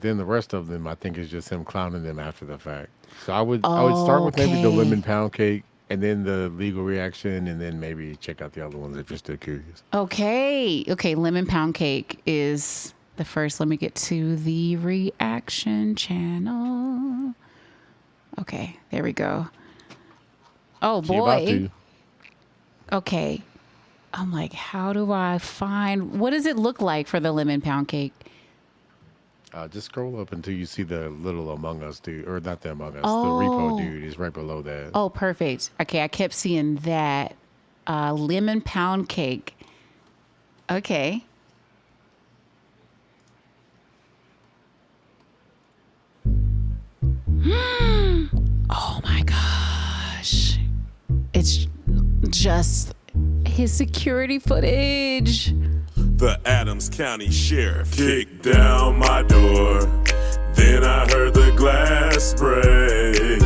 Then the rest of them, I think, is just him clowning them after the fact. So I would start with maybe the Okay. lemon pound cake, and then the legal reaction, and then maybe check out the other ones if you're still curious. Okay. Okay. Lemon pound cake is the first. Let me get to the reaction channel. Okay. There we go. Oh She about boy. to. Okay. I'm like, how do I find what does it look like for the lemon pound cake? Just scroll up until you see the little Among Us dude, or not the Among Us, the repo Oh. dude is right below that. Oh, perfect. Okay, I kept seeing that. Lemon pound cake. Okay. Oh my gosh. It's just his security footage. The Adams County Sheriff kicked down my door. Then I heard the glass break.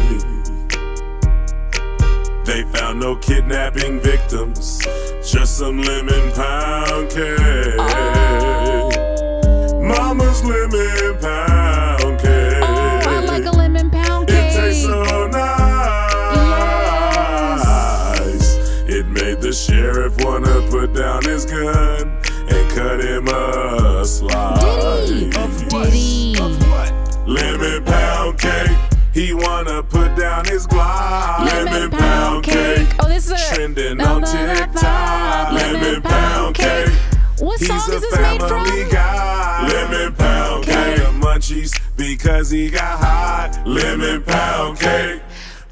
They found no kidnapping victims, just some lemon pound cake. Mama's lemon pound cake. Oh, I like a lemon pound cake. It tastes so nice. It made the sheriff wanna put down his gun and cut him a slice. Did he? Lemon pound cake. He wanna put down his Glock. Lemon pound cake. Oh, this is a Trending on TikTok. Lemon pound cake. What song He's is a this made family from? guy. Lemon pound cake. The munchies because he got high. Lemon pound cake.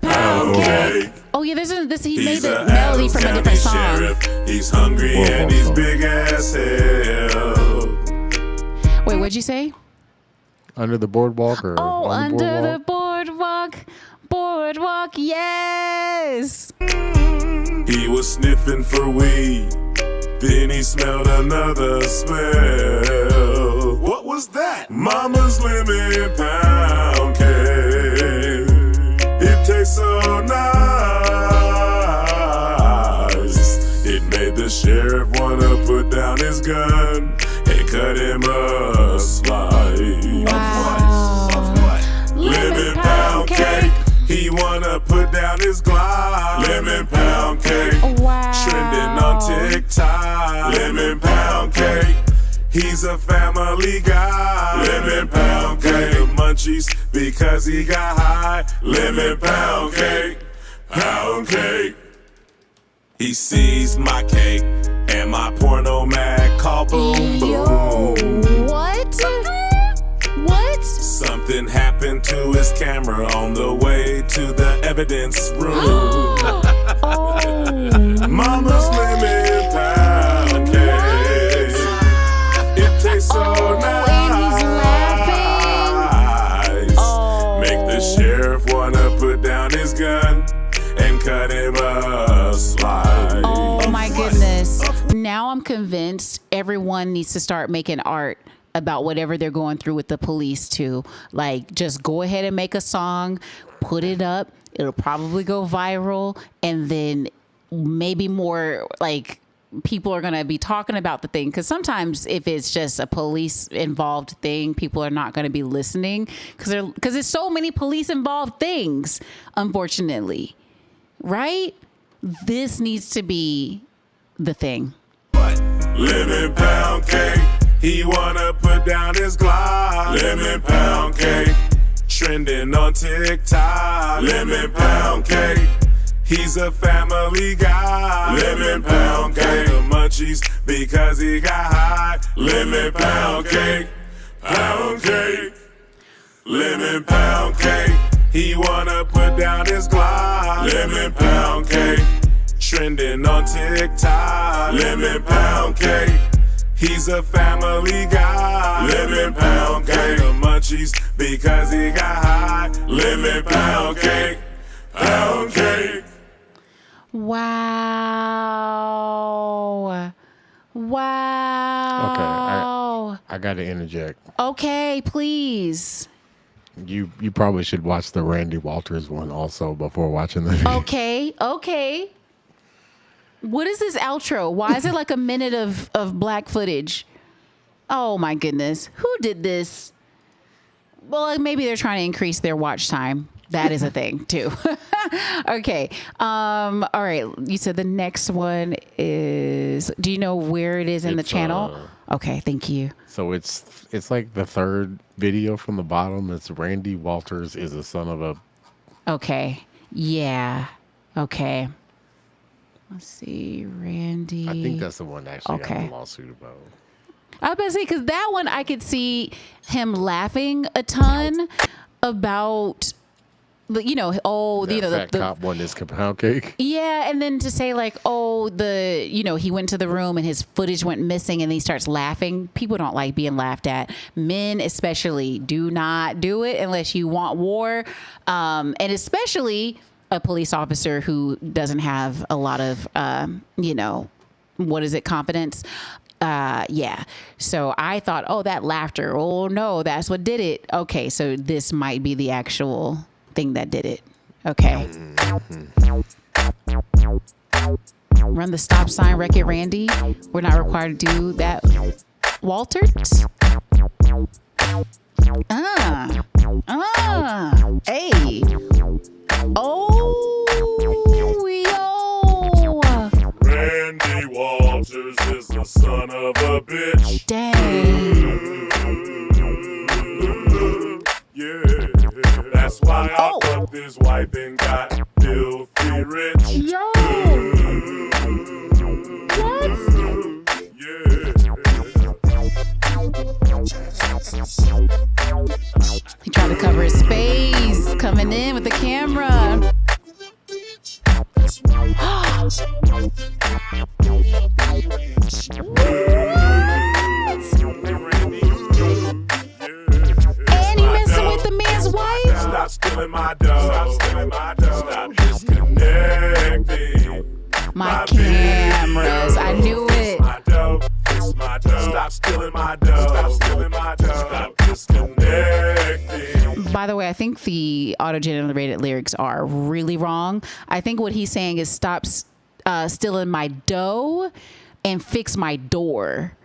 Pound cake. Oh yeah, he made He's the a melody Adams from a County different song. sheriff. He's hungry Whoa, and whoa, he's whoa. big as hell. Wait, what'd you say? Under the boardwalk or Oh, on the under boardwalk? the boardwalk. Boardwalk, yes. He was sniffing for weed. Then he smelled another smell. What was that? Mama's lemon pound cake. It tastes so nice. It made the sheriff wanna put down his gun and cut him a slice. Wow. Lemon pound cake. He wanna put down his Glock. Lemon pound cake. Wow. Trending on TikTok. Lemon pound cake. He's a family guy. Lemon pound cake. The munchies because he got high. Lemon pound cake. Pound cake. He sees my cake and my porno mag call boom Yo, boom. what? What? Something happened to his camera on the way to the evidence room. Oh. Mama's lemon pound cake. It tastes so Oh, nice. and he's laughing. Oh. Make the sheriff wanna put down his gun and cut him a slice. Oh my goodness. Now I'm convinced everyone needs to start making art about whatever they're going through with the police too. Like, just go ahead and make a song, put it up. It'll probably go viral, and then maybe more like people are going to be talking about the thing. Because sometimes if it's just a police involved thing, people are not going to be listening because there's so many police involved things, unfortunately. Right? This needs to be the thing. Lemon pound cake. He wanna put down his Glock. Lemon pound cake. Trending on TikTok. Lemon pound cake. He's a family guy. Lemon pound cake. The munchies because he got high. Lemon pound cake. Pound cake. Lemon pound cake. He wanna put down his Glock. Lemon pound cake. Trending on TikTok. Lemon pound cake. He's a family guy. Lemon pound cake. The munchies because he got high. Lemon pound cake. Pound cake. Wow. Wow. I got to interject. Okay, please. You probably should watch the Randy Walters one also before watching the video. Okay. What is this outro? Why is it like a minute of black footage? Oh my goodness. Who did this? Well, maybe they're trying to increase their watch time. That is a thing too. Okay. All right. You said the next one is. Do you know where it is in the It's, channel? Okay. Thank you. So it's like the third video from the bottom. It's Randy Walters is a son of a. Okay. Yeah. Okay. Let's see, Randy. I think that's the one that actually Okay. got the lawsuit about. I was about to say, because that one I could see him laughing a ton about, you know, That fat cop won this pound cake. yeah, and then to say like, he went to the room and his footage went missing, and he starts laughing. People don't like being laughed at. Men especially do not do it unless you want war, and especially a police officer who doesn't have a lot of, confidence. Yeah. So I thought, that laughter. Oh no, that's what did it. Okay. So this might be the actual thing that did it. Okay. Run the stop sign, wreck it, Randy. We're not required to do that. Walters? Hey. Oh, yo. Randy Walters is the son of a bitch. Dang. Yeah, that's why I fucked his wife and got filthy rich. Yo. What? Yeah. He tried to cover his face, coming in with the camera. And he messing with the man's wife? Stop stealing my dough. Stop stealing my dough. Stop disconnecting. My cameras. I knew it. My dough. Fix my dough. Stop stealing my dough. Stop stealing my dough. Stop disconnecting. By the way, I think the auto-generated lyrics are really wrong. I think what he's saying is stop stealing my dough and fix my door.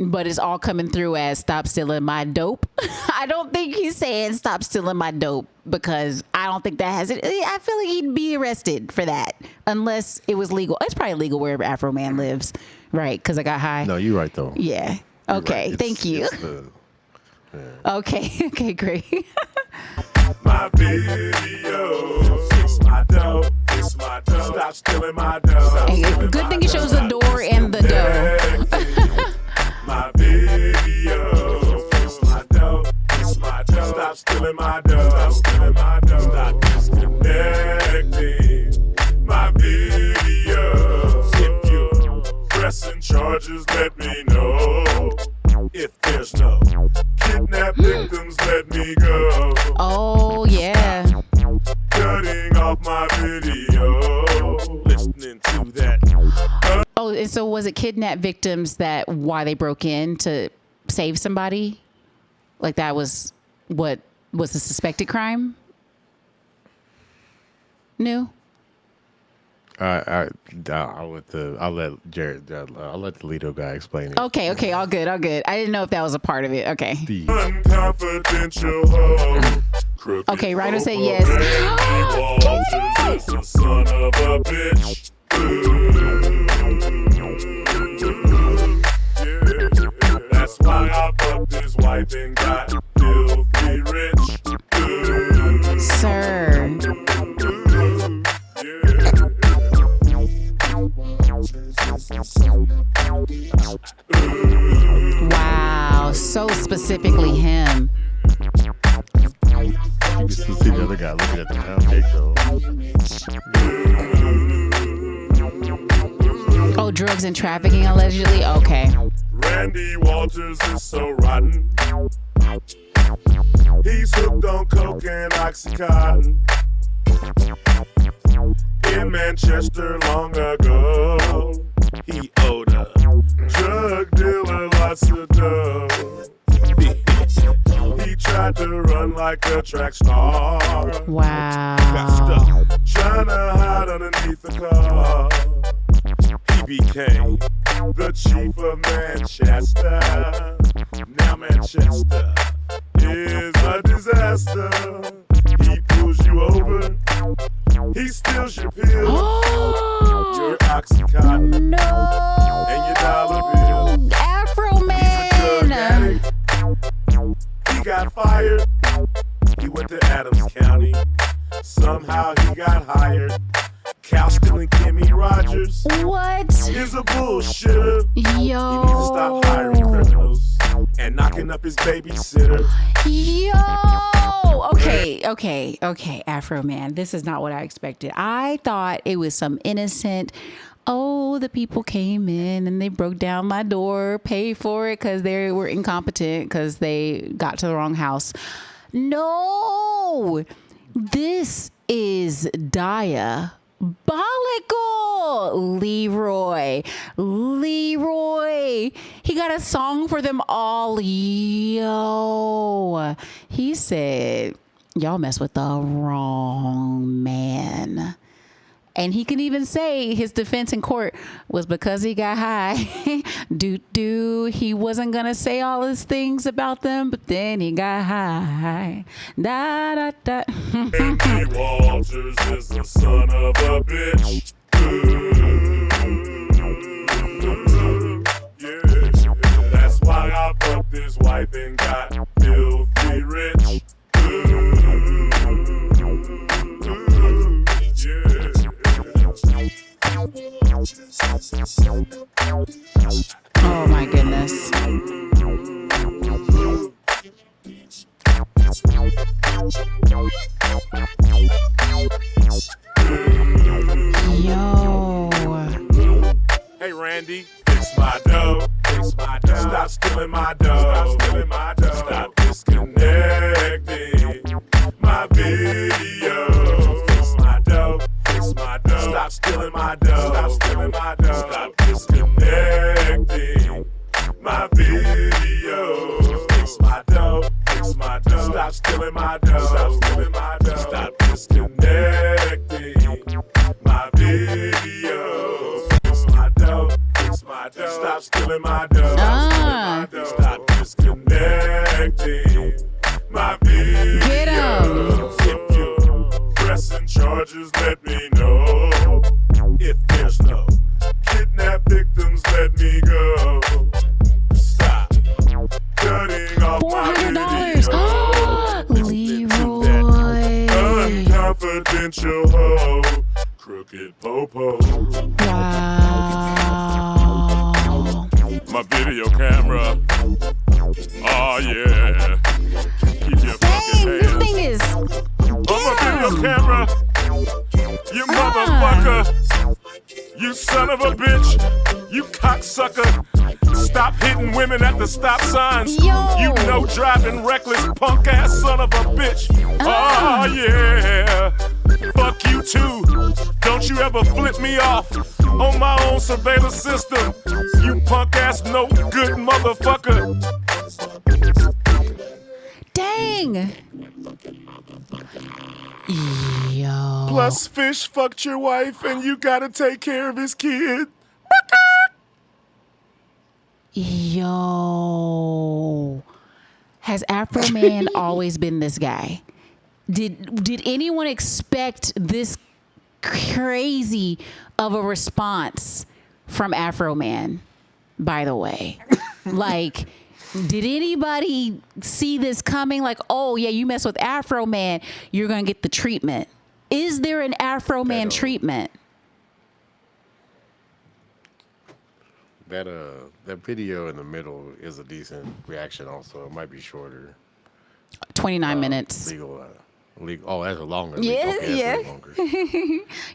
But it's all coming through as stop stealing my dope. I don't think he's saying stop stealing my dope, because I don't think that has it. I feel like he'd be arrested for that unless it was legal. It's probably legal wherever Afroman lives, right? Because I got high. No, you're right though. Yeah. You're Okay. right. Thank you. Okay. Okay. Great. My video. Fix my dough. Fix my dough. Stop stealing my dough. Hey, good thing it shows the door and the dough. My video. Fix my dough. Fix my dough. Stop stealing my dough. Stop stealing my dough. Stop disconnecting. My video. If you're pressing charges, let me know. If there's no kidnap victims, let me go. Oh yeah. Cutting off my video. Listening to that. Oh, and so was it kidnap victims that why they broke in to save somebody? Like that was what was the suspected crime? No. I'll let the Lehto guy explain it. Okay, all good. I didn't know if that was a part of it. Okay. Unconfidential hoe. Okay, Rhino said yes. Randy Walters is the son of a bitch. Yeah, that's why I fucked his wife and got filthy rich. Sir. Wow, so specifically him. You can still see the other guy looking at the pound cake though. Oh, drugs and trafficking allegedly? Okay. Randy Walters is so rotten. He's hooked on coke and Oxycontin. In Manchester long ago, he owed a drug dealer lots of dough. He tried to run like a track star. Wow. Got stuck trying to hide underneath the car. He became the chief of Manchester. Now Manchester is a disaster. He pulls you over, he steals your pills, your Oxycontin, No. and your dollar bills. Afroman. He got fired. He went to Adams County. Somehow he got hired. Cow stealing Kimmy Rogers What? is a bullshitter. He needs to Yo. stop hiring criminals and knocking up his babysitter. Yo. Okay, Afro Man. This is not what I expected. I thought it was some innocent. Oh, the people came in and they broke down my door, paid for it because they were incompetent because they got to the wrong house. No, this is diabolical. Leroy, he got a song for them all. Yo, he said, y'all mess with the wrong man. And he can even say his defense in court was because he got high. He wasn't going to say all his things about them, but then he got high. Da, da, da. Andy Walters is the son of a bitch. Yeah, that's why I fucked his wife and got filthy rich. Oh my goodness. Yo. Hey Randy, fix my dough. Fix my dough. Stop stealing my dough. Stop stealing my dough. Stop disconnecting my video. Fix my dough. Fix my dough. Stop stealing my dough. Stop stealing my dough. Stop disconnecting my video. Fix my dough. Fix my dough. Stop stealing my dough. Stop stealing my dough. Stop disconnecting my video. Fix my dough. Fix my dough. Stop stealing my dough. Stop disconnecting my video. Get him. If you're pressing charges, let me know. If there's no kidnap victims, let me go. Stop cutting off my $400. Leroy. Unconfidential hoe, crooked popo. Wow. My video camera. Oh yeah. Keep your fucking Dang, this hands thing is. on my video Damn. camera. You motherfucker. You son of a bitch. You cocksucker. Stop hitting women at the stop signs. Yo. You know driving reckless punk ass son of a bitch. Oh yeah. Fuck you too. Don't you ever flip me off on my own surveillance system. You punk ass no good motherfucker. Dang. Yo. Plus Fish fucked your wife and you gotta take care of his kid. Yo. Has Afroman always been this guy? Did anyone expect this crazy of a response from Afroman, by the way? Like, did anybody see this coming? Like, oh yeah, you mess with Afroman, you're gonna get the treatment. Is there an Afroman treatment? That video in the middle is a decent reaction. Also, it might be shorter. 29 minutes. Legal. Oh, that's a longer. Yeah, okay, yeah. that's way longer.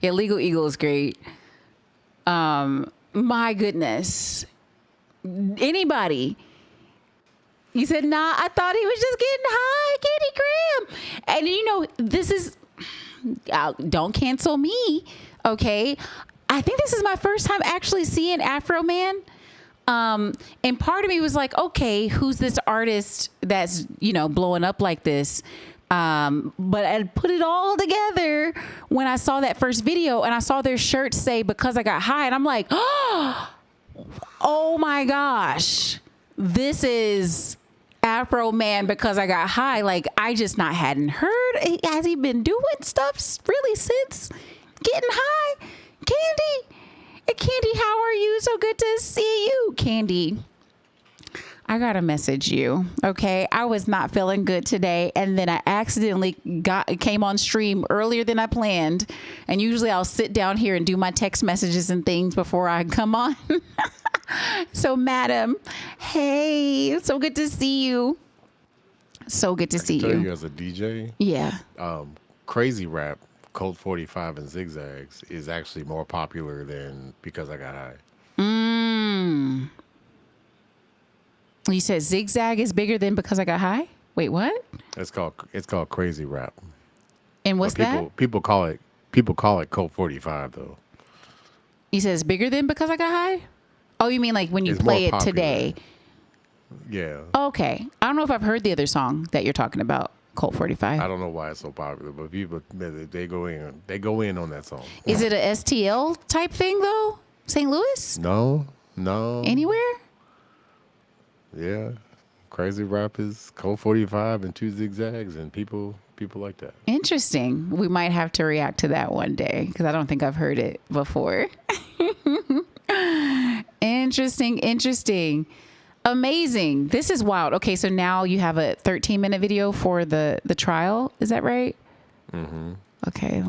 Yeah, Legal Eagle is great. My goodness. Anybody? You said, nah, I thought he was just getting high, Kitty Graham. And you know, this is, don't cancel me, okay? I think this is my first time actually seeing Afroman. And part of me was like, okay, who's this artist that's, you know, blowing up like this? But I put it all together when I saw that first video and I saw their shirts say, because I got high. And I'm like, oh my gosh, this is Afroman because I got high. Like, I just not hadn't heard. Has he been doing stuff really since getting high? Candy? Hey, Candy, how are you? So good to see you, Candy. I gotta message you, okay? I was not feeling good today, and then I accidentally came on stream earlier than I planned. And usually I'll sit down here and do my text messages and things before I come on. So, madam, hey, so good to see you. So good to see Tell you. you as a DJ, Yeah. Crazy Rap, Colt 45, and Zigzags is actually more popular than Because I Got High. You said Zigzag is bigger than Because I Got High? Wait, what? It's called Crazy Rap. And what's But that? people call it Colt 45 though. You said it's bigger than Because I Got High? Oh, you mean like when you It's play more it popular. today? Yeah. Okay. I don't know if I've heard the other song that you're talking about, Colt 45. I don't know why it's so popular, but people they go in on that song. Is it a STL type thing though? St. Louis? No. Anywhere? Yeah. Crazy Rap is Colt 45 and 2 Zigzags, and people like that. Interesting. We might have to react to that one day because I don't think I've heard it before. Interesting. Amazing. This is wild. Okay, so now you have a 13-minute video for the trial. Is that right? Mm-hmm. Okay,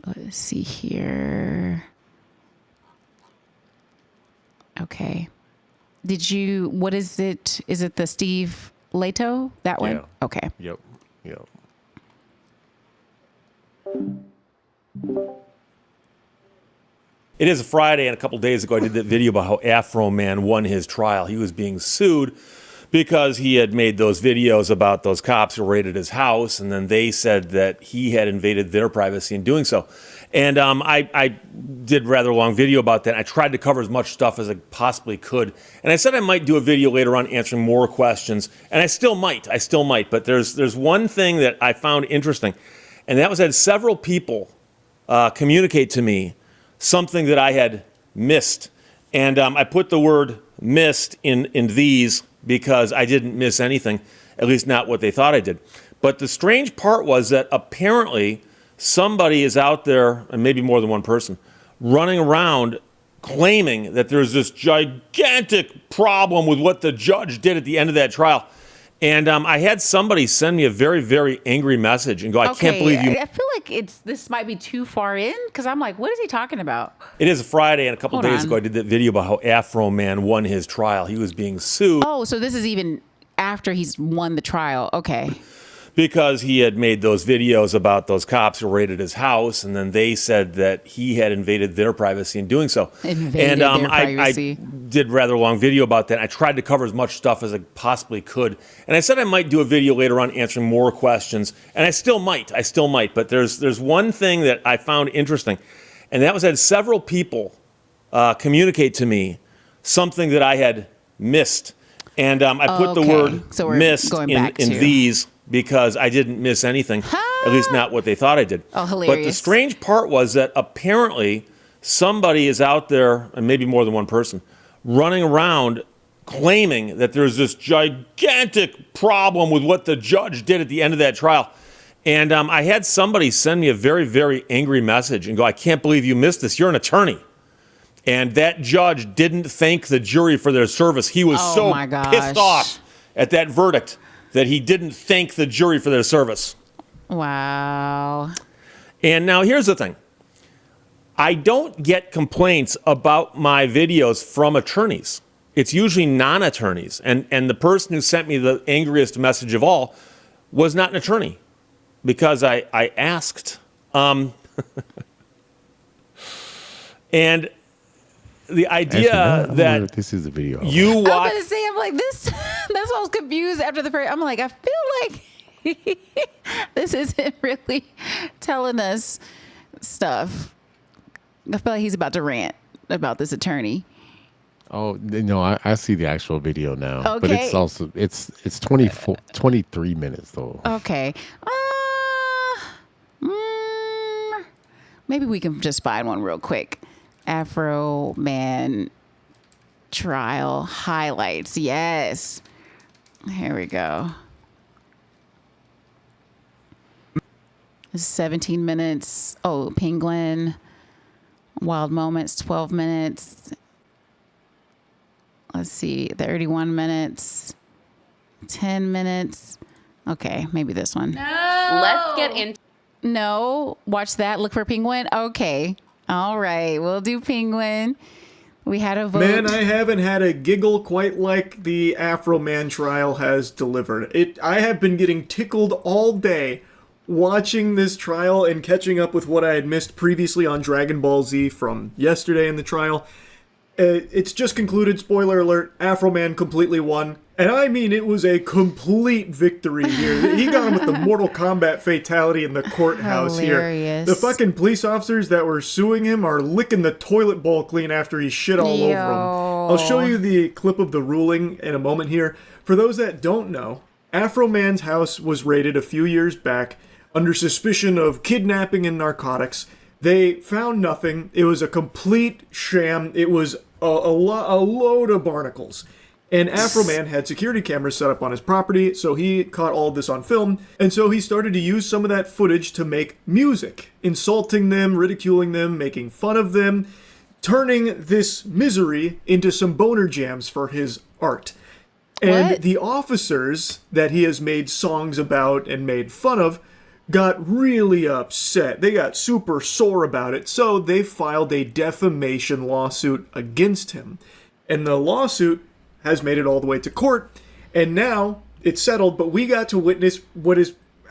let's see here. Okay. What is it? Is it the Steve Lehto? That one? Yeah. Okay. Yep. It is a Friday, and a couple days ago I did that video about how Afroman won his trial. He was being sued because he had made those videos about those cops who raided his house, and then they said that he had invaded their privacy in doing so. And I did a rather long video about that. I tried to cover as much stuff as I possibly could. And I said I might do a video later on answering more questions, and I still might. But there's one thing that I found interesting, and that was that several people communicate to me something that I had missed. And I put the word missed in these because I didn't miss anything, at least not what they thought I did. But the strange part was that apparently somebody is out there, and maybe more than one person, running around claiming that there's this gigantic problem with what the judge did at the end of that trial. And I had somebody send me a very, very angry message and go, I can't believe you. I feel like this might be too far in because I'm like, what is he talking about? It is a Friday, and a couple Hold days on. ago I did that video about how Afroman won his trial. He was being sued Oh, so this is even after he's won the trial. Okay. because he had made those videos about those cops who raided his house, and then they said that he had invaded their privacy in doing so. Invaded their privacy. I did a rather long video about that. I tried to cover as much stuff as I possibly could. And I said I might do a video later on answering more questions, and I still might. But there's one thing that I found interesting, and that was that several people communicate to me something that I had missed. And I put the Okay. word So we're missed going in back to- these because I didn't miss anything, at least not what they thought I did. Oh, But the hilarious. strange part was that apparently somebody is out there, and maybe more than one person, running around claiming that there's this gigantic problem with what the judge did at the end of that trial. And I had somebody send me a very, very angry message and go, I can't believe you missed this. You're an attorney. And that judge didn't thank the jury for their service. He was Oh, so my gosh. pissed off at that verdict that he didn't thank the jury for their service. Wow. And now here's the thing. I don't get complaints about my videos from attorneys. It's usually non-attorneys. And the person who sent me the angriest message of all was not an attorney because I asked. And the idea Actually, I wonder if that this is a video. you I'm watch... gonna say, I'm like this. That's why I was confused after the first. I'm like, I feel like this isn't really telling us stuff. I feel like he's about to rant about this attorney. Oh no, I see the actual video now. But Okay. it's also it's 23 minutes though. Okay. Maybe we can just find one real quick. Afroman trial highlights. Yes. Here we go. 17 minutes. Oh, Penguin. Wild Moments, 12 minutes. Let's see, 31 minutes. 10 minutes. Okay, maybe this one. Let's get into. No, watch that. Look for Penguin. Okay. All right, we'll do Penguin. We had a vote. Man, I haven't had a giggle quite like the Afroman trial has delivered. I have been getting tickled all day watching this trial and catching up with what I had missed previously on Dragon Ball Z from yesterday in the trial. It's just concluded, spoiler alert, Afroman completely won. And I mean, it was a complete victory here. He got him with the Mortal Kombat fatality in the courthouse Hilarious. here. The fucking police officers that were suing him are licking the toilet bowl clean after he shit all over them. I'll show you the clip of the ruling in a moment here. For those that don't know, Afroman's house was raided a few years back under suspicion of kidnapping and narcotics. They found nothing. It was a complete sham. It was a load of barnacles. And Afroman had security cameras set up on his property, so he caught all of this on film. And so he started to use some of that footage to make music, insulting them, ridiculing them, making fun of them, turning this misery into some boner jams for his art. And What? the officers that he has made songs about and made fun of got really upset. They got super sore about it, so they filed a defamation lawsuit against him. And the lawsuit has made it all the way to court, and now it's settled, but we got to witness what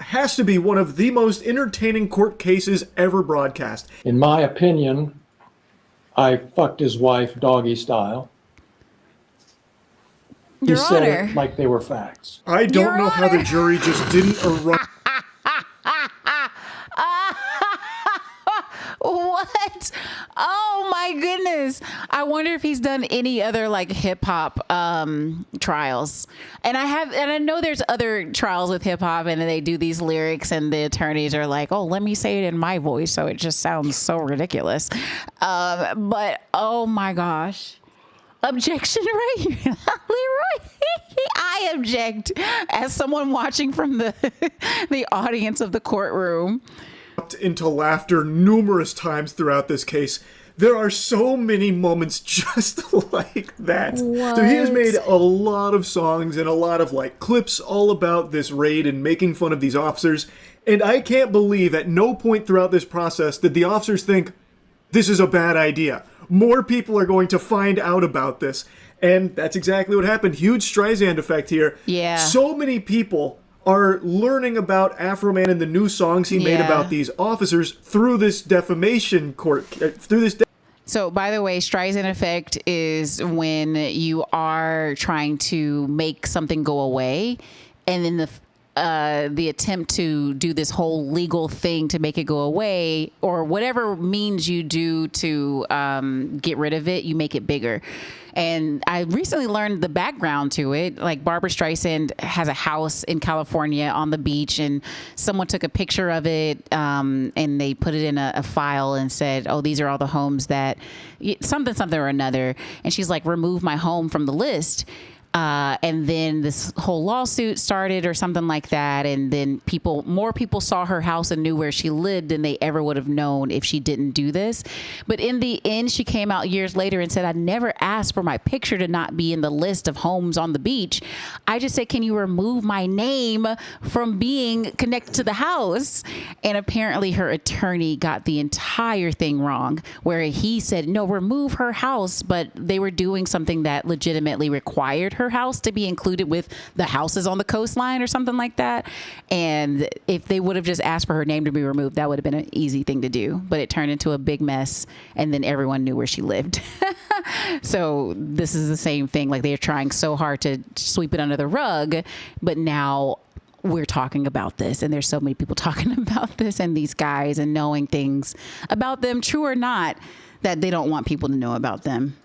has to be one of the most entertaining court cases ever broadcast. In my opinion, I fucked his wife doggy style. He Your said Honor. it like they were facts. I don't Your know how the Honor. jury just didn't erupt. What? Oh my goodness. I wonder if he's done any other like hip hop trials. And I know there's other trials with hip hop and they do these lyrics and the attorneys are like, "Oh, let me say it in my voice so it just sounds so ridiculous." But oh my gosh. Objection right here. Leroy. I object as someone watching from the audience of the courtroom. Into laughter numerous times throughout this case. There are so many moments just like that. So he has made a lot of songs and a lot of like clips all about this raid and making fun of these officers. And I can't believe at no point throughout this process did the officers think, this is a bad idea. More people are going to find out about this. And that's exactly what happened. Huge Streisand effect here. Yeah. So many people are learning about Afroman and the new songs he made Yeah. about these officers through this defamation court, So, by the way, Streisand effect is when you are trying to make something go away, and then the attempt to do this whole legal thing to make it go away, or whatever means you do to get rid of it, you make it bigger. And I recently learned the background to it. Like Barbara Streisand has a house in California on the beach, and someone took a picture of it and they put it in a file and said, "Oh, these are all the homes that something or another." And she's like, "Remove my home from the list." And then this whole lawsuit started or something like that. And then more people saw her house and knew where she lived than they ever would have known if she didn't do this. But in the end, she came out years later and said, "I never asked for my picture to not be in the list of homes on the beach. I just said, can you remove my name from being connected to the house?" And apparently her attorney got the entire thing wrong, where he said, "No, remove her house." But they were doing something that legitimately required her house to be included with the houses on the coastline or something like that. And if they would have just asked for her name to be removed, that would have been an easy thing to do. But it turned into a big mess, and then everyone knew where she lived. So this is the same thing. Like, they're trying so hard to sweep it under the rug, but now we're talking about this, and there's so many people talking about this and these guys and knowing things about them, true or not, that they don't want people to know about them.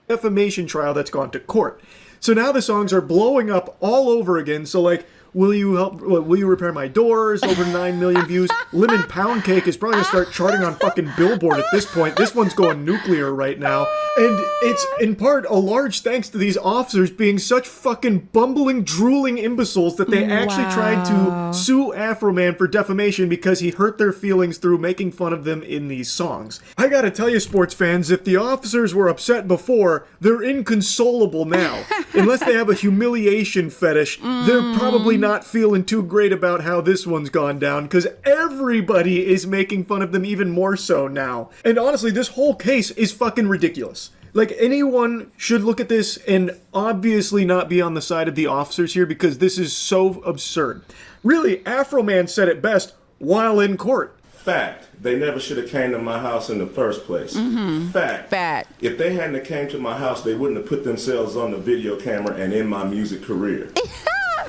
Defamation trial that's gone to court. So now the songs are blowing up all over again. So like Will you repair my doors? Over 9 million views. Lemon Pound Cake is probably gonna start charting on fucking Billboard at this point. This one's going nuclear right now. And it's in part a large thanks to these officers being such fucking bumbling, drooling imbeciles that they actually tried to sue Afroman for defamation because he hurt their feelings through making fun of them in these songs. I gotta tell you, sports fans, if the officers were upset before, they're inconsolable now. Unless they have a humiliation fetish, they're probably not feeling too great about how this one's gone down, because everybody is making fun of them even more so now. And honestly, this whole case is fucking ridiculous. Like, anyone should look at this and obviously not be on the side of the officers here, because this is so absurd. Really, Afroman said it best while in court. Fact. They never should have came to my house in the first place. Fact. If they hadn't have came to my house, they wouldn't have put themselves on the video camera and in my music career.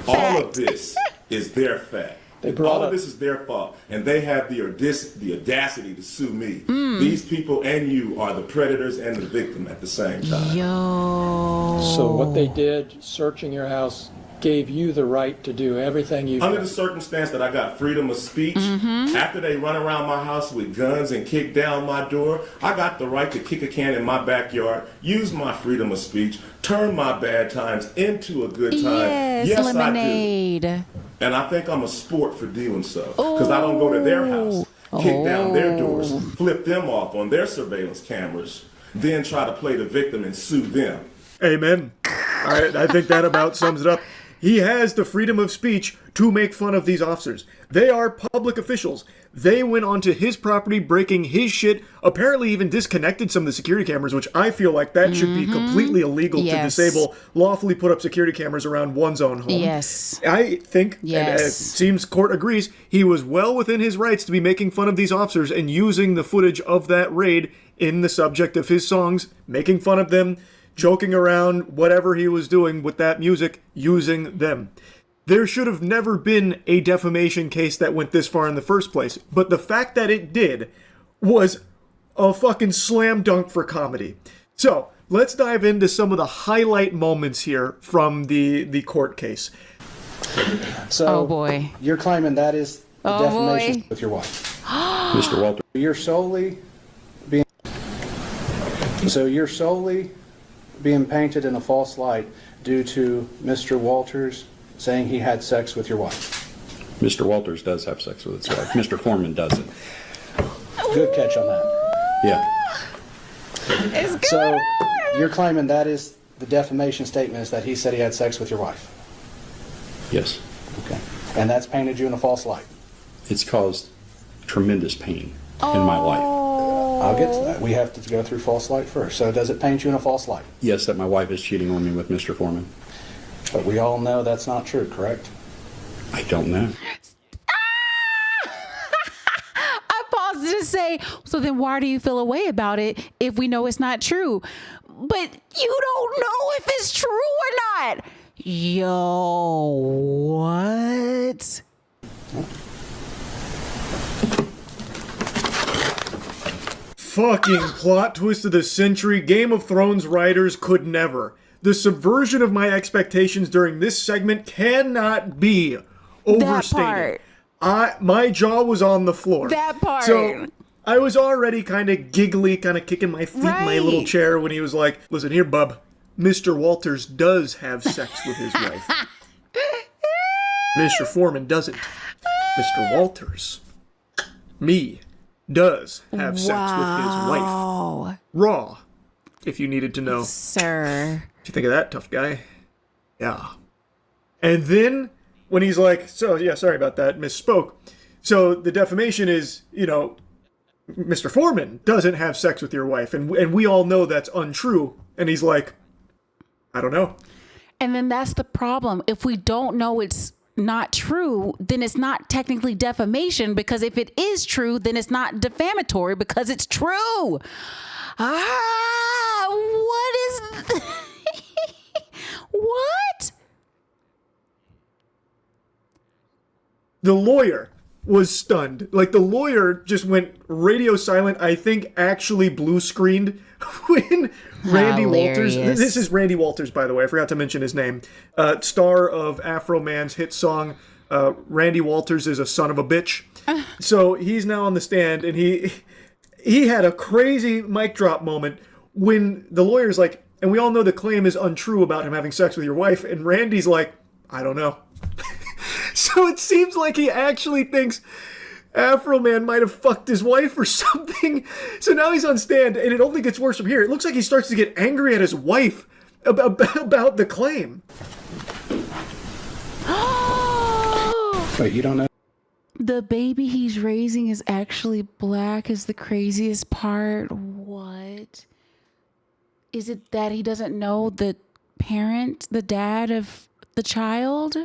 All of this is their fact. All of this is their fault. And they have the audacity to sue me. These people and you are the predators and the victim at the same time. So what they did, searching your house, gave you the right to do everything you Under the circumstance that I got freedom of speech, after they run around my house with guns and kick down my door, I got the right to kick a can in my backyard, use my freedom of speech, turn my bad times into a good time. Yes, lemonade. I do. And I think I'm a sport for doing so. Because I don't go to their house, kick down their doors, flip them off on their surveillance cameras, then try to play the victim and sue them. Amen. All right, I think that about sums it up. He has the freedom of speech to make fun of these officers. They are public officials. They went onto his property, breaking his shit, apparently even disconnected some of the security cameras, which I feel like that should be completely illegal to disable, lawfully put up security cameras around one's own home. Yes. I think, and it seems court agrees, he was well within his rights to be making fun of these officers and using the footage of that raid in the subject of his songs, making fun of them, joking around, whatever he was doing with that music, using them. There should have never been a defamation case that went this far in the first place, but the fact that it did was a fucking slam dunk for comedy. So, let's dive into some of the highlight moments here from the court case. So, Oh, boy. You're claiming that is the defamation with your wife. Mr. Walter. You're solely being painted in a false light due to Mr. Walters saying he had sex with your wife. Mr. Walters does have sex with his wife. Mr. Foreman doesn't. Good catch on that. Yeah. So you're claiming that is the defamation statement, is that he said he had sex with your wife. Yes. Okay. And that's painted you in a false light. It's caused tremendous pain in my life. I'll get to that. We have to go through false light first. So does it paint you in a false light? Yes, that my wife is cheating on me with Mr. Foreman. But we all know that's not true, correct? I don't know. I paused to say, so then why do you feel a way about it if we know it's not true? But you don't know if it's true or not. Yo, what? Fucking plot twist of the century. Game of Thrones writers could never. The subversion of my expectations during this segment cannot be overstated. My jaw was on the floor. That part. So I was already kind of giggly, kind of kicking my feet in my little chair when he was like, listen here, bub. Mr. Walters does have sex with his wife. Mr. Foreman doesn't. Mr. Walters, me, does have sex with his wife. Raw, if you needed to know. Sir. What you think of that, tough guy? Yeah. And then, when he's like, so, yeah, sorry about that, misspoke. So, the defamation is, Mr. Foreman doesn't have sex with your wife, and we all know that's untrue. And he's like, I don't know. And then that's the problem. If we don't know it's not true, then it's not technically defamation, because if it is true, then it's not defamatory because it's true. What is what? The lawyer was stunned. Like, the lawyer just went radio silent, I think actually blue screened when Randy Walters, this is Randy Walters, by the way, I forgot to mention his name, star of Afroman's hit song, Randy Walters is a son of a bitch. So he's now on the stand, and he had a crazy mic drop moment when the lawyer's like, and we all know the claim is untrue about him having sex with your wife, and Randy's like, I don't know. So it seems like he actually thinks Afroman might have fucked his wife or something. So now he's on stand, and it only gets worse from here. It looks like he starts to get angry at his wife about the claim. Wait, you don't know? The baby he's raising is actually black is the craziest part. What? Is it that he doesn't know the parent, the dad of the child?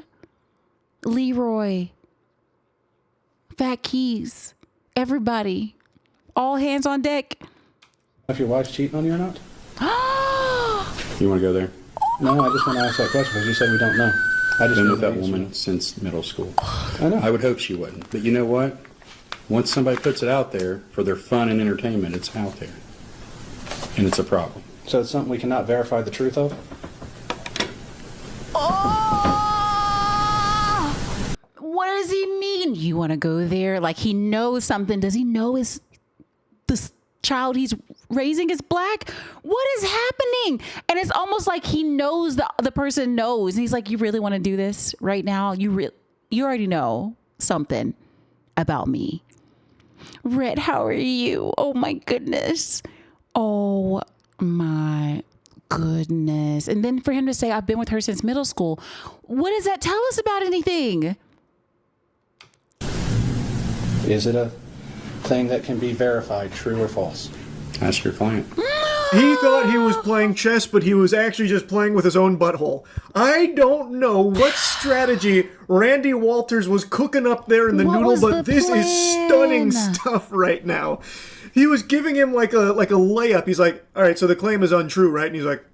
Leroy, Fat Keys, everybody, all hands on deck. If your wife's cheating on you or not? You want to go there? No, I just want to ask that question because you said we don't know. I just Been know with that the answer. woman since middle school. I know. I would hope she wouldn't. But you know what? Once somebody puts it out there for their fun and entertainment, it's out there. And it's a problem. So it's something we cannot verify the truth of? What does he mean? You want to go there? Like he knows something. Does he know this child he's raising is black? What is happening? And it's almost like he knows the person knows. And he's like, you really want to do this right now? You already know something about me. Red, how are you? Oh my goodness. Oh my goodness. And then for him to say, I've been with her since middle school. What does that tell us about anything? Is it a thing that can be verified, true or false? Ask your client. He thought he was playing chess, but he was actually just playing with his own butthole. I don't know what strategy Randy Walters was cooking up there in the noodle, but this is stunning stuff right now. He was giving him like a layup. He's like, all right, so the claim is untrue, right? And he's like,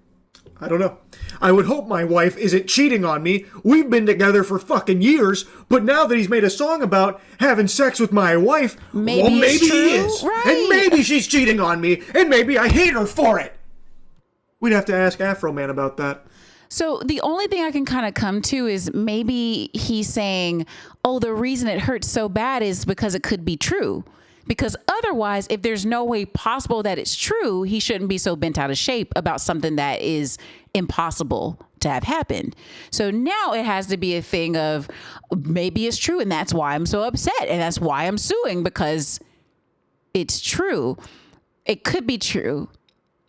I don't know. I would hope my wife isn't cheating on me. We've been together for fucking years, but now that he's made a song about having sex with my wife, maybe he is. Right. And maybe she's cheating on me, and maybe I hate her for it. We'd have to ask Afroman about that. So the only thing I can kind of come to is maybe he's saying, oh, the reason it hurts so bad is because it could be true. Because otherwise, if there's no way possible that it's true, he shouldn't be so bent out of shape about something that is impossible to have happened. So now it has to be a thing of maybe it's true and that's why I'm so upset and that's why I'm suing, because it's true. It could be true.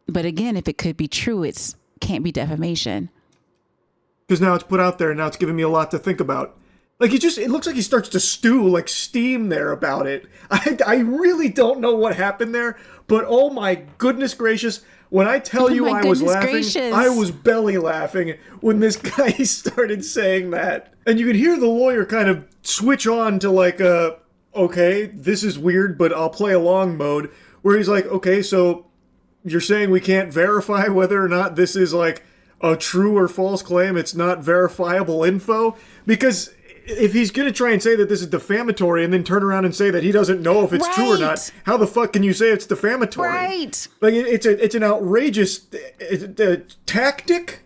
But again, if it could be true, it can't be defamation. Because now it's put out there and now it's giving me a lot to think about. Like, it looks like he starts to stew, like steam there about it. I really don't know what happened there, but oh my goodness gracious, when I tell you I was laughing, I was belly laughing when this guy started saying that. And you could hear the lawyer kind of switch on to like, okay, this is weird, but I'll play along mode, where he's like, okay, so you're saying we can't verify whether or not this is like a true or false claim, it's not verifiable info? Because if he's going to try and say that this is defamatory and then turn around and say that he doesn't know if it's true or not, how the fuck can you say it's defamatory? Right. Like, it's an outrageous tactic.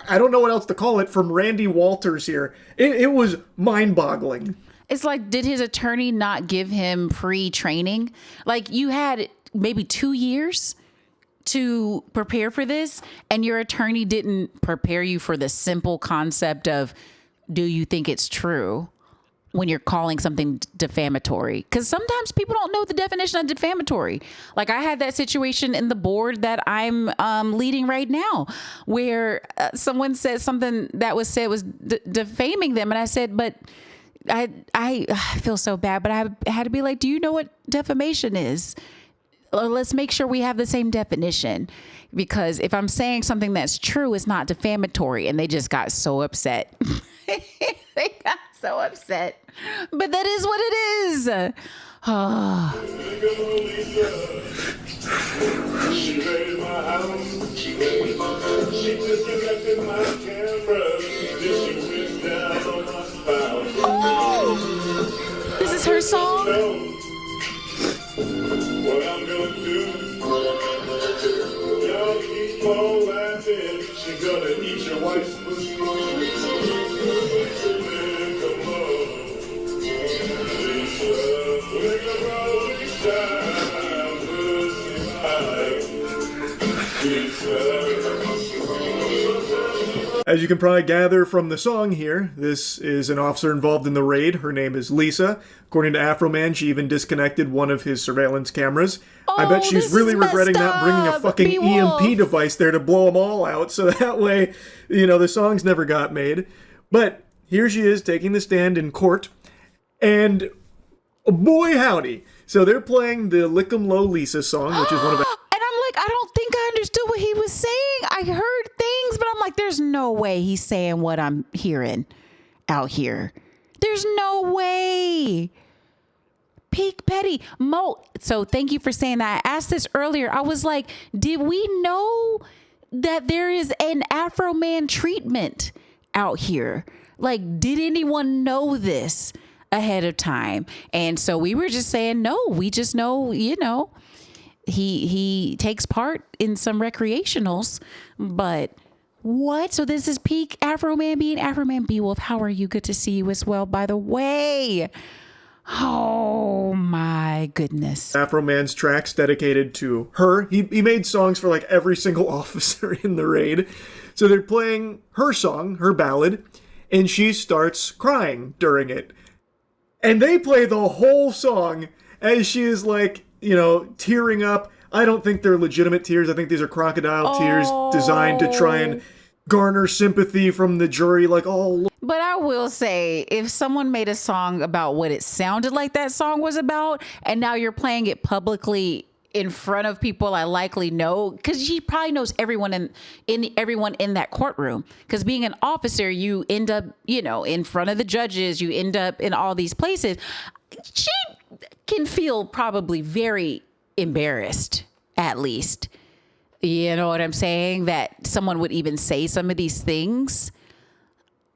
I don't know what else to call it from Randy Walters here. It was mind-boggling. It's like, did his attorney not give him pre-training? Like, you had maybe 2 years to prepare for this, and your attorney didn't prepare you for the simple concept of, do you think it's true when you're calling something defamatory? Because sometimes people don't know the definition of defamatory. Like I had that situation in the board that I'm leading right now, where someone said something that was said was defaming them. And I said, but I feel so bad, but I had to be like, do you know what defamation is? Let's make sure we have the same definition, because if I'm saying something that's true, it's not defamatory. And they just got so upset. They got so upset. But that is what it is. Oh. She raided my house. She just collected my camera. Then she went down on my spouse. This is her song? What I'm gonna do? Y'all keep on laughing. She gonna eat your wife's pussy. Come on. We're gonna roll this time. As you can probably gather from the song here, this is an officer involved in the raid. Her name is Lisa. According to Afroman, she even disconnected one of his surveillance cameras. I bet she's really regretting not bringing a fucking EMP device there to blow them all out, so that way, the songs never got made. But here she is taking the stand in court, and boy howdy. So they're playing the Lick 'em Low Lisa song, which is one of And I'm like, I don't think I understood what he was saying. I heard things, but I'm like, there's no way he's saying what I'm hearing out here. There's no way. Peak Petty. Mo, so thank you for saying that. I asked this earlier. I was like, did we know that there is an Afroman treatment out here? Like, did anyone know this ahead of time? And so we were just saying, no, we just know, he takes part in some recreationals, but what? So this is peak Afroman being Afroman. Beowulf, how are you? Good to see you as well, by the way. Oh my goodness. Afroman's tracks dedicated to her. He made songs for like every single officer in the raid. So they're playing her song, her ballad, and she starts crying during it. And they play the whole song as she is like, tearing up. I don't think they're legitimate tears. I think these are crocodile tears designed to try and garner sympathy from the jury. Like, oh. But I will say, if someone made a song about what it sounded like that song was about, and now you're playing it publicly in front of people I likely know, because she probably knows everyone everyone in that courtroom. Because being an officer, you end up, in front of the judges, you end up in all these places. She can feel probably very embarrassed, at least. You know what I'm saying? That someone would even say some of these things.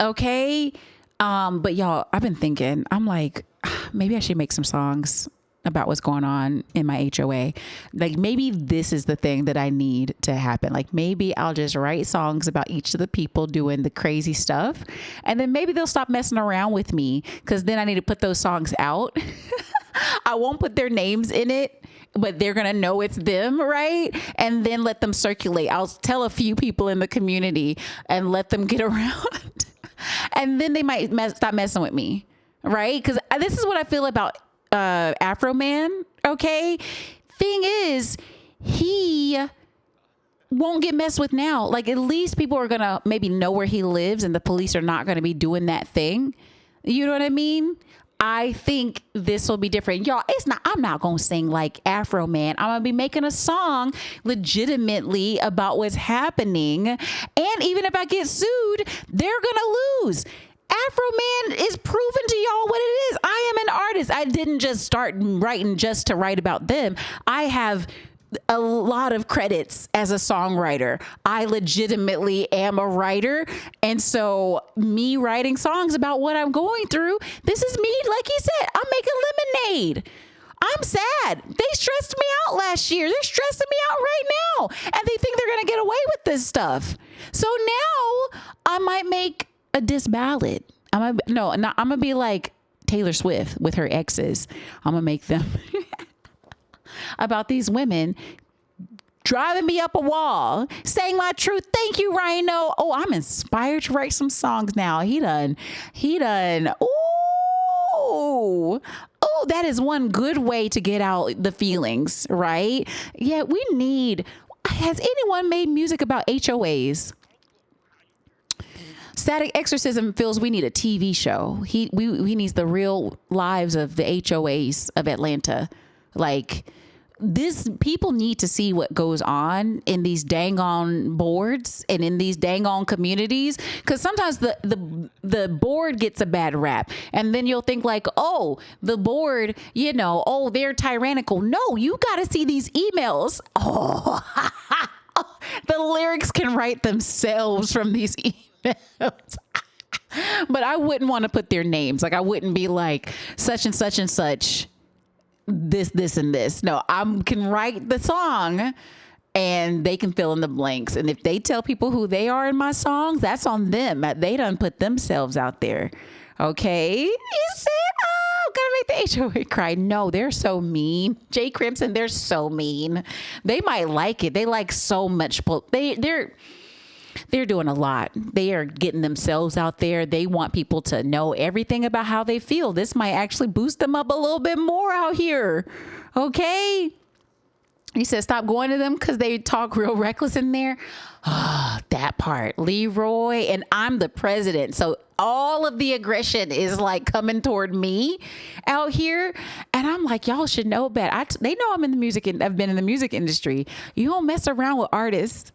Okay. But y'all, I've been thinking, I'm like, maybe I should make some songs about what's going on in my HOA. Like, maybe this is the thing that I need to happen. Like, maybe I'll just write songs about each of the people doing the crazy stuff. And then maybe they'll stop messing around with me, because then I need to put those songs out. I won't put their names in it, but they're going to know it's them, right? And then let them circulate. I'll tell a few people in the community and let them get around. And then they might stop messing with me, right? Because this is what I feel about Afroman, okay? Thing is, he won't get messed with now. Like, at least people are going to maybe know where he lives, and the police are not going to be doing that thing. You know what I mean? I think this will be different. Y'all, I'm not going to sing like Afroman. I'm going to be making a song legitimately about what's happening. And even if I get sued, they're going to lose. Afroman is proven to y'all what it is. I am an artist. I didn't just start writing just to write about them. I have a lot of credits as a songwriter. I legitimately am a writer. And so me writing songs about what I'm going through, this is me, like he said, I'm making lemonade. I'm sad. They stressed me out last year. They're stressing me out right now. And they think they're going to get away with this stuff. So now I might make a diss ballad. I'm going to be like Taylor Swift with her exes. I'm going to make them about these women driving me up a wall, saying my truth. Thank you, Rhino. Oh, I'm inspired to write some songs now. He done. Oh, that is one good way to get out the feelings, right? Yeah, has anyone made music about HOAs? Static Exorcism feels we need a TV show. He needs the real lives of the HOAs of Atlanta. Like, people need to see what goes on in these dang on boards and in these dang on communities. Because sometimes the board gets a bad rap. And then you'll think like, oh, the board, they're tyrannical. No, you got to see these emails. Oh, the lyrics can write themselves from these emails. But I wouldn't want to put their names. Like I wouldn't be like such and such and such, this and this. No, I can write the song and they can fill in the blanks. And if they tell people who they are in my songs, that's on them. They done put themselves out there. Okay. You said, oh, gotta make the HOA cry. No, they're so mean. Jay Crimson, they're so mean. They might like it. They like so much. They're doing a lot. They are getting themselves out there. They want people to know everything about how they feel. This might actually boost them up a little bit more out here. Okay. He said, stop going to them because they talk real reckless in there. Ah, that part. Leroy, and I'm the president. So all of the aggression is like coming toward me out here. And I'm like, y'all should know better. They know I'm in the music and I've been in the music industry. You don't mess around with artists.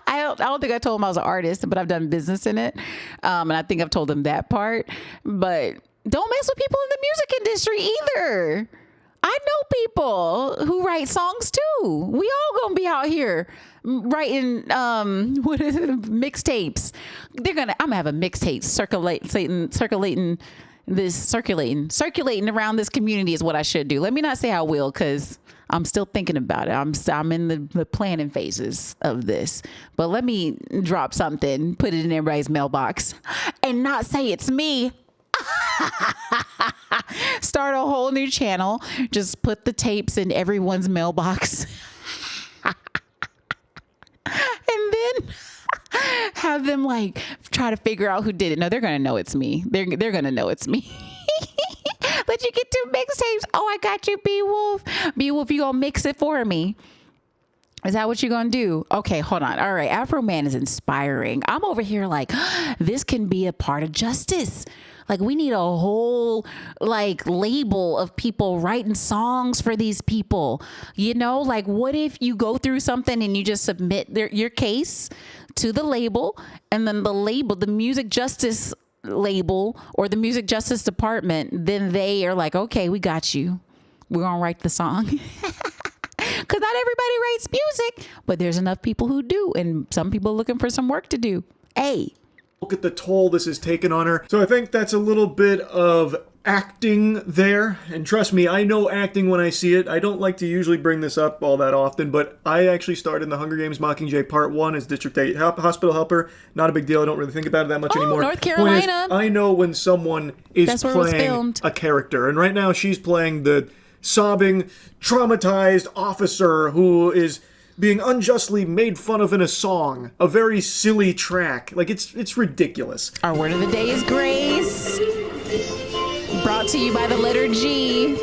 I don't think I told them I was an artist, but I've done business in it. And I think I've told them that part. But don't mess with people in the music industry either. I know people who write songs too. We all gonna be out here writing what is it, mixtapes. I'm gonna have a mixtape circulating around this community is what I should do. Let me not say I will, because I'm still thinking about it. I'm in the planning phases of this. But let me drop something, put it in everybody's mailbox, and not say it's me. Start a whole new channel. Just put the tapes in everyone's mailbox. And then have them like try to figure out who did it. No, they're gonna know it's me. They're gonna know it's me. Let you get 2 mixtapes. Oh, I got you, B Wolf. B Wolf, you gonna mix it for me? Is that what you're going to do? Okay, hold on. All right. Afroman is inspiring. I'm over here like, this can be a part of justice. Like, we need a whole like label of people writing songs for these people. You know, like, what if you go through something and you just submit your case to the label, and then the music justice label or the music justice department, then they are like, okay, we got you. We're going to write the song. Because not everybody writes music, but there's enough people who do, and some people looking for some work to do. Hey. Look at the toll this has taken on her. So I think that's a little bit of acting there. And trust me, I know acting when I see it. I don't like to usually bring this up all that often, but I actually starred in the Hunger Games Mockingjay Part 1 as District 8 hospital helper. Not a big deal. I don't really think about it that much anymore. North Carolina. Point is, I know when someone is playing a character. And right now she's playing the sobbing, traumatized officer who is being unjustly made fun of in a song. A very silly track. Like, it's ridiculous. Our word of the day is grace. Brought to you by the letter G.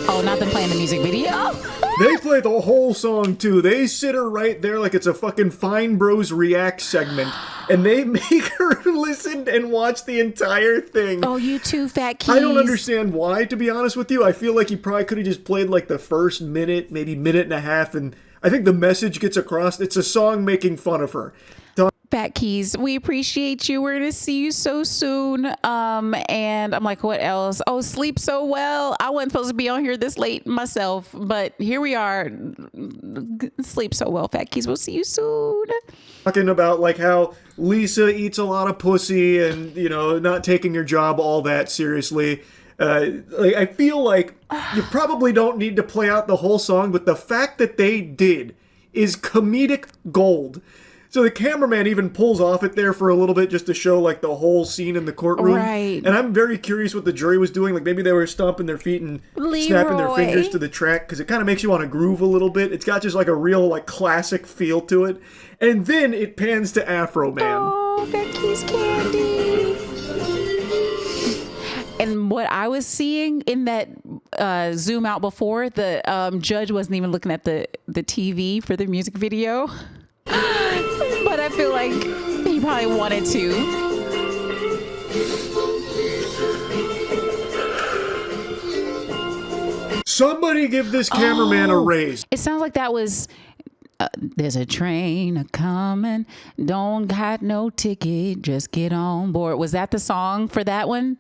Oh, not them playing the music video. They play the whole song, too. They sit her right there like it's a fucking Fine Bros React segment. And they make her listen and watch the entire thing. Oh, you two fat keys. I don't understand why, to be honest with you. I feel like he probably could have just played like the first minute, maybe minute and a half, and I think the message gets across. It's a song making fun of her. Fat Keys, we appreciate you. We're gonna see you so soon. And I'm like, what else? Oh, sleep so well. I wasn't supposed to be on here this late myself, but here we are. Sleep so well, Fat Keys. We'll see you soon. Talking about like how Lisa eats a lot of pussy and, you know, not taking your job all that seriously. Like, I feel like you probably don't need to play out the whole song, but the fact that they did is comedic gold. So the cameraman even pulls off it there for a little bit just to show like the whole scene in the courtroom. Right. And I'm very curious what the jury was doing. Like maybe they were stomping their feet and snapping their fingers to the track because it kind of makes you want to groove a little bit. It's got just like a real like classic feel to it. And then it pans to Afroman. Oh, Becky's candy. And what I was seeing in that zoom out before, the judge wasn't even looking at the TV for the music video. But I feel like he probably wanted to. Somebody give this cameraman a raise. It sounds like that was, there's a train a-coming, don't got no ticket, just get on board. Was that the song for that one?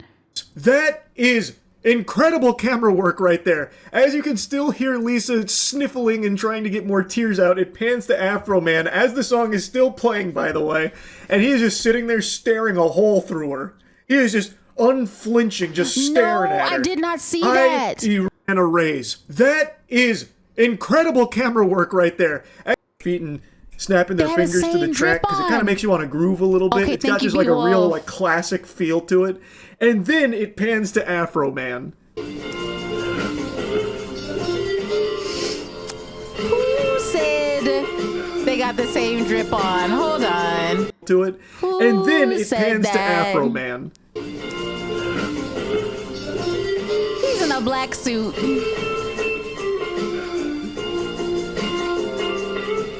That is incredible camera work right there. As you can still hear Lisa sniffling and trying to get more tears out, it pans to Afroman as the song is still playing, by the way, and he is just sitting there staring a hole through her. He is just unflinching, just staring at her. I did not see that. He ran a raise. That is incredible camera work right there. Feet and snapping their fingers to the track because it kind of makes you want to groove a little bit. Okay, it's got just like a real like classic feel to it. And then it pans to Afroman. Who said they got the same drip on? Hold on. To it. Who and then it said pans that? to Afroman. He's in a black suit.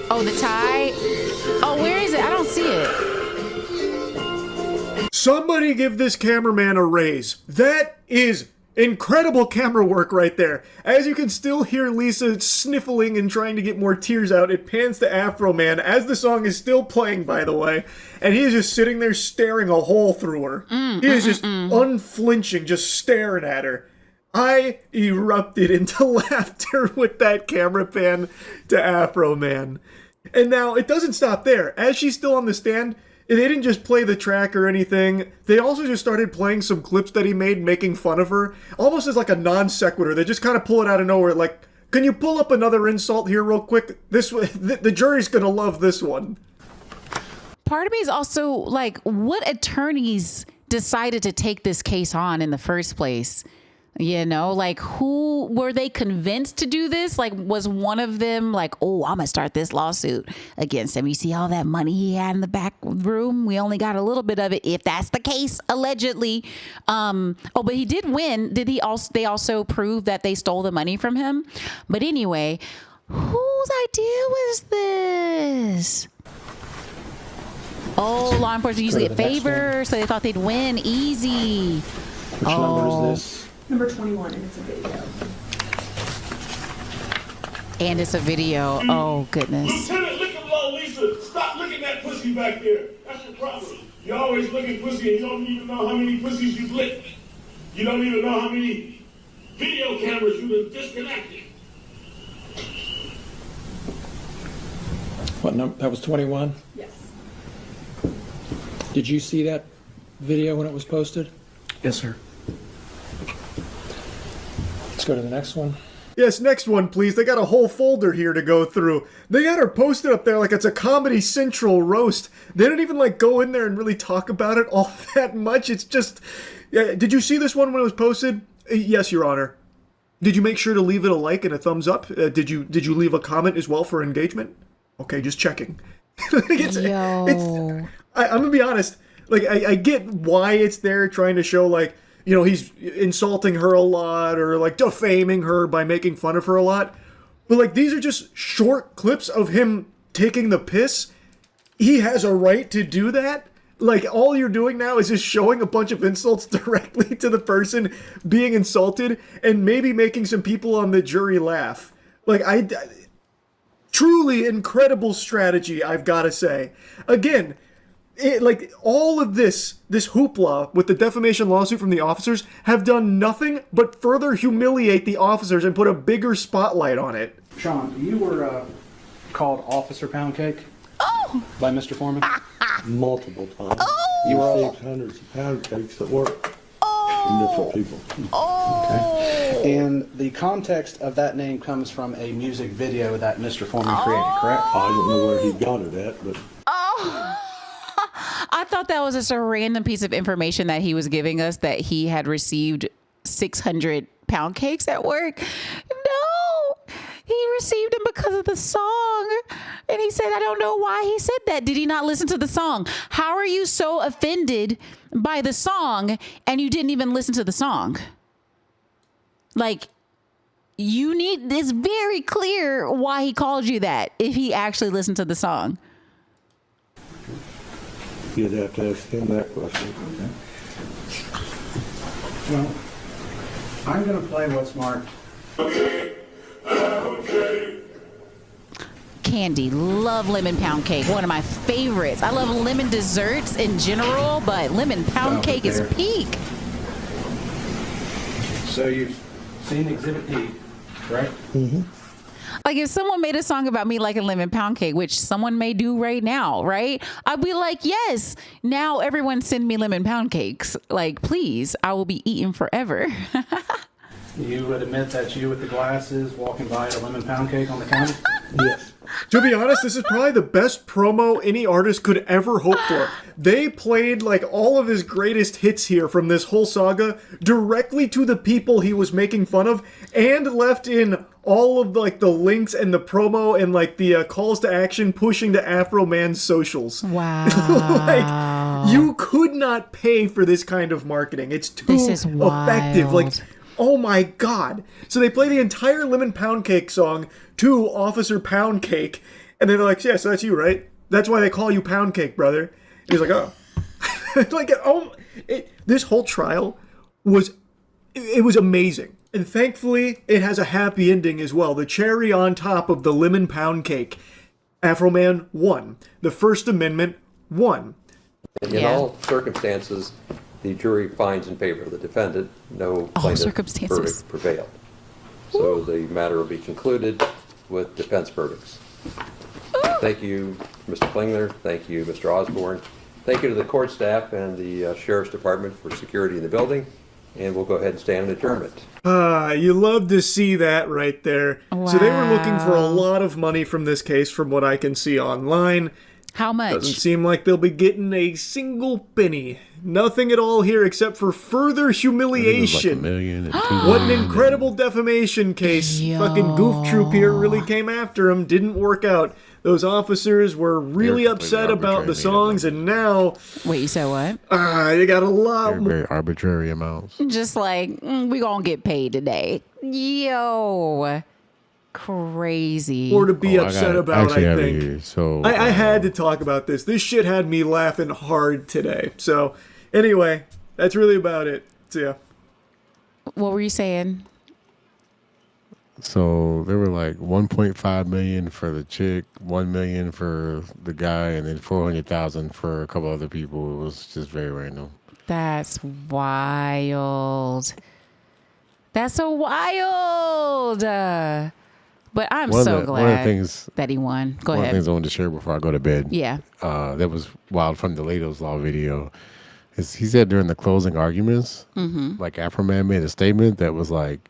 Oh, the tie? Oh, where is it? I don't see it. Somebody give this cameraman a raise. That is incredible camera work right there. As you can still hear Lisa sniffling and trying to get more tears out, it pans to Afroman as the song is still playing, by the way, and he is just sitting there staring a hole through her. He is just unflinching, just staring at her. I erupted into laughter with that camera pan to Afroman. And now, it doesn't stop there. As she's still on the stand, they didn't just play the track or anything. They also just started playing some clips that he made making fun of her, almost as like a non sequitur. They just kind of pull it out of nowhere, like, can you pull up another insult here real quick? The jury's gonna love this one. Part of me is also like, what attorneys decided to take this case on in the first place? You know, like, who were they convinced to do this? Like, was one of them like, oh, I'm gonna start this lawsuit against him? You see all that money he had in the back room? We only got a little bit of it, if that's the case, allegedly. But he did win. Did he also? They also prove that they stole the money from him. But anyway, whose idea was this? Oh, law enforcement usually get favors, so they thought they'd win easy. Which number is this? Number 21, and it's a video. And it's a video. Oh, goodness. Lieutenant, look at Low Lisa. Stop looking at pussy back there. That's your problem. You always look at pussy and you don't even know how many pussies you've licked. You don't even know how many video cameras you've disconnected. What number? That was 21? Yes. Did you see that video when it was posted? Yes, sir. Let's go to the next one. Yes, next one, please. They got a whole folder here to go through. They got her posted up there like it's a Comedy Central roast. They didn't even like go in there and really talk about it all that much. It's just, yeah. Did you see this one when it was posted? Yes, Your Honor. Did you make sure to leave it a like and a thumbs up? Did you leave a comment as well for engagement? Okay, just checking. I'm gonna be honest. Like, I get why it's there, trying to show like, you know, he's insulting her a lot or like defaming her by making fun of her a lot. But like, these are just short clips of him taking the piss. He has a right to do that. Like, all you're doing now is just showing a bunch of insults directly to the person being insulted and maybe making some people on the jury laugh. Like, truly incredible strategy, I've got to say. Again, like, all of this hoopla with the defamation lawsuit from the officers have done nothing but further humiliate the officers and put a bigger spotlight on it. Sean, you were called Officer Pound Cake Oh, by Mr. Foreman? Multiple times. oh, You were Received hundreds of pound cakes at work from different people. oh. And the context of that name comes from a music video that Mr. Foreman created, correct? I don't know where he got it at, but Oh. I thought that was just a random piece of information that he was giving us, that he had received 600 pound cakes at work. No, he received them because of the song. And he said, I don't know why he said that. Did he not listen to the song? How are you so offended by the song and you didn't even listen to the song? Like, it's very clear why he called you that if he actually listened to the song. you'd have to ask him that question. Well, I'm going to play what's marked. Candy, love lemon pound cake. One of my favorites. I love lemon desserts in general, but lemon pound cake is peak. So you've seen Exhibit D, right? Like if someone made a song about me like a lemon pound cake, which someone may do right now, right? I'd be like, yes, now everyone send me lemon pound cakes. Like, please, I will be eating forever. You would admit that you with the glasses walking by a lemon pound cake on the counter? Yes. To be honest, this is probably the best promo any artist could ever hope for. They played like all of his greatest hits here from this whole saga directly to the people he was making fun of, and left in all of like the links and the promo and like the calls to action pushing to Afroman's socials. Wow. Like, you could not pay for this kind of marketing. It's too This is effective. Like, wild. oh my god. So they play the entire Lemon Pound Cake song to Officer Pound Cake, and then they're like, yeah, so that's you, right? That's why they call you Pound Cake, brother. And he's like, oh. Like, this whole trial was amazing. And thankfully, it has a happy ending as well. The cherry on top of the Lemon Pound Cake. Afroman won. The First Amendment won. In all circumstances, the jury finds in favor of the defendant. No plaintiff verdict prevailed. So the matter will be concluded with defense verdicts. Thank you, Mr. Klingler. Thank you, Mr. Osborne. Thank you to the court staff and the Sheriff's Department for security in the building. And we'll go ahead and stand in adjournment. You love to see that right there. Wow. So they were looking for a lot of money from this case from what I can see online. How much? Doesn't seem like they'll be getting a single penny. Nothing at all here except for further humiliation. Like $1 million and What an incredible defamation case. Fucking Goof Troop here really came after him. Didn't work out. Those officers were really They're upset completely about the arbitrary, songs, and now Wait, you said what? they got a lot They're more. very arbitrary amounts. Just like, we gonna get paid today. Yo. Crazy. More to be I upset got it. about, Actually I have it think. here. So I had to talk about this. This shit had me laughing hard today. So, anyway, that's really about it. So, yeah. What were you saying? So they were like 1.5 million for the chick, 1 million for the guy, and then 400,000 for a couple other people. It was just very random. That's wild. That's so wild. But I'm so glad one of the things, that he won. Go one of the ahead. things I wanted to share before I go to bed. Yeah. That was wild from the Lehto's Law video. Is he said during the closing arguments, like Afroman made a statement that was like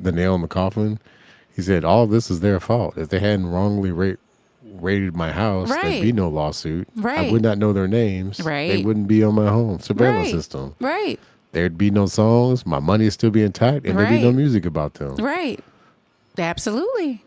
the nail in the coffin. He said, all this is their fault. If they hadn't wrongly raided my house, there'd be no lawsuit. Right. I would not know their names. Right. They wouldn't be on my home surveillance system. Right. There'd be no songs. My money would still be intact, and there'd be no music about them. Right. Absolutely.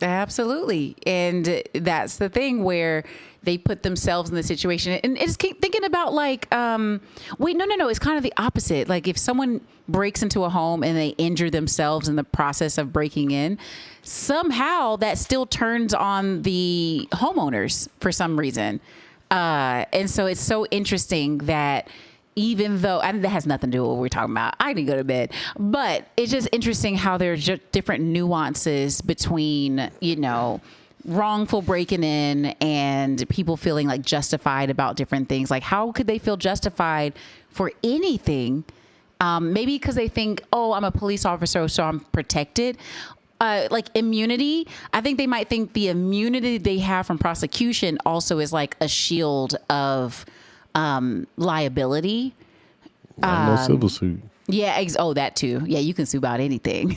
Absolutely. And that's the thing where they put themselves in the situation. And it's keep thinking about like, wait, no. It's kind of the opposite. Like if someone breaks into a home and they injure themselves in the process of breaking in, somehow that still turns on the homeowners for some reason. And so it's so interesting that even though, and that has nothing to do with what we're talking about. I didn't go to bed. But it's just interesting how there's just different nuances between, wrongful breaking in and people feeling like justified about different things. Like how could they feel justified for anything? Maybe because they think, oh, I'm a police officer, so I'm protected. Like immunity, I think they might think the immunity they have from prosecution also is like a shield of liability. No civil suit. Yeah. That too. Yeah. You can sue about anything.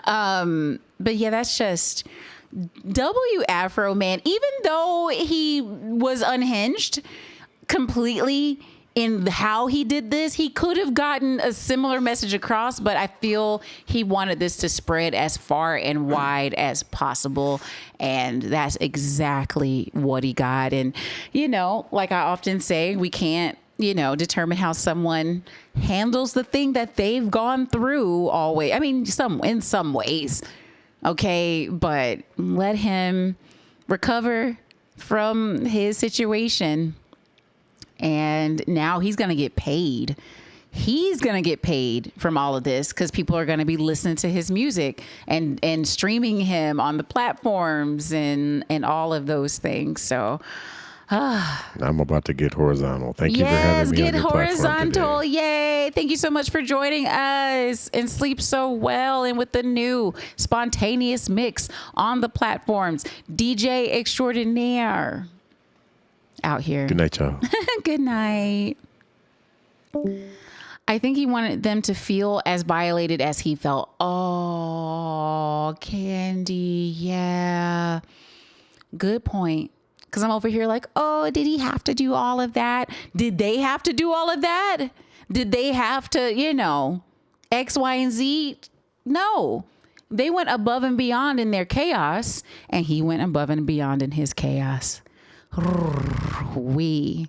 But yeah, that's just Afroman. Even though he was unhinged completely in how he did this, he could have gotten a similar message across, but I feel he wanted this to spread as far and wide as possible. And that's exactly what he got. And, like I often say, we can't, determine how someone handles the thing that they've gone through always. I mean, in some ways. Okay. But let him recover from his situation. And now he's going to get paid. He's going to get paid from all of this because people are going to be listening to his music and streaming him on the platforms and all of those things. So I'm about to get horizontal. Thank you for having me on your platform horizontal. today. Yay. Thank you so much for joining us, and sleep so well. And with the new spontaneous mix on the platforms, DJ extraordinaire out here. Good night, y'all. Good night. I think he wanted them to feel as violated as he felt. Oh, Candy. Yeah. Good point. Because I'm over here like, oh, did he have to do all of that? Did they have to do all of that? Did they have to, X, Y, and Z? No. They went above and beyond in their chaos, and he went above and beyond in his chaos. We.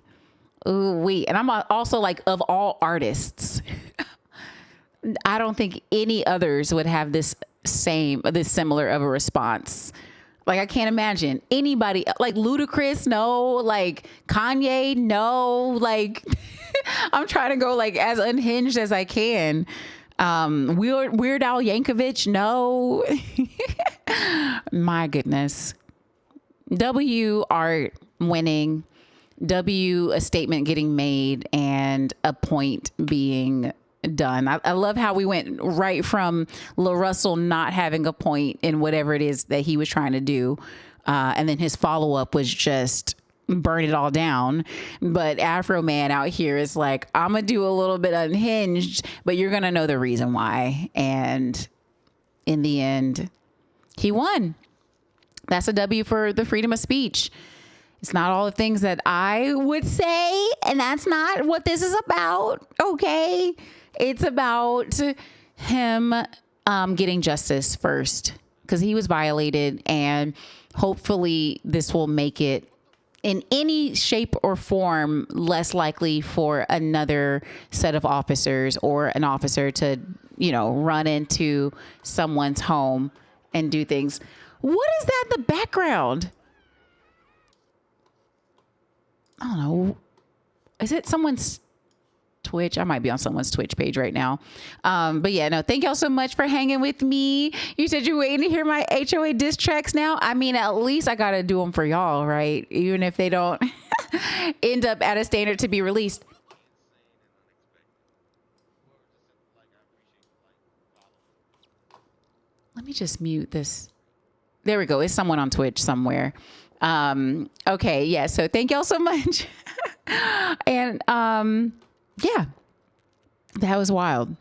And I'm also like, of all artists, I don't think any others would have this similar of a response. Like, I can't imagine anybody like Ludacris. No, like Kanye. No, like I'm trying to go like as unhinged as I can. Weird Al Yankovic. No, my goodness. W art winning. W a statement getting made and a point being done. I love how we went right from La Russell not having a point in whatever it is that he was trying to do. And then his follow-up was just burn it all down. But Afroman out here is like, I'm going to do a little bit unhinged, but you're going to know the reason why. And in the end, he won. That's a W for the freedom of speech. It's not all the things that I would say, and that's not what this is about, okay? It's about him getting justice first, because he was violated, and hopefully this will make it in any shape or form less likely for another set of officers or an officer to, run into someone's home and do things. What is that in the background? I don't know. Is it someone's Twitch? I might be on someone's Twitch page right now. But yeah, no, thank y'all so much for hanging with me. You said you're waiting to hear my HOA diss tracks now. I mean, at least I got to do them for y'all, right? Even if they don't end up at a standard to be released. Let me just mute this. There we go. It's someone on Twitch somewhere. Okay. Yeah. So thank y'all so much. And, yeah, that was wild.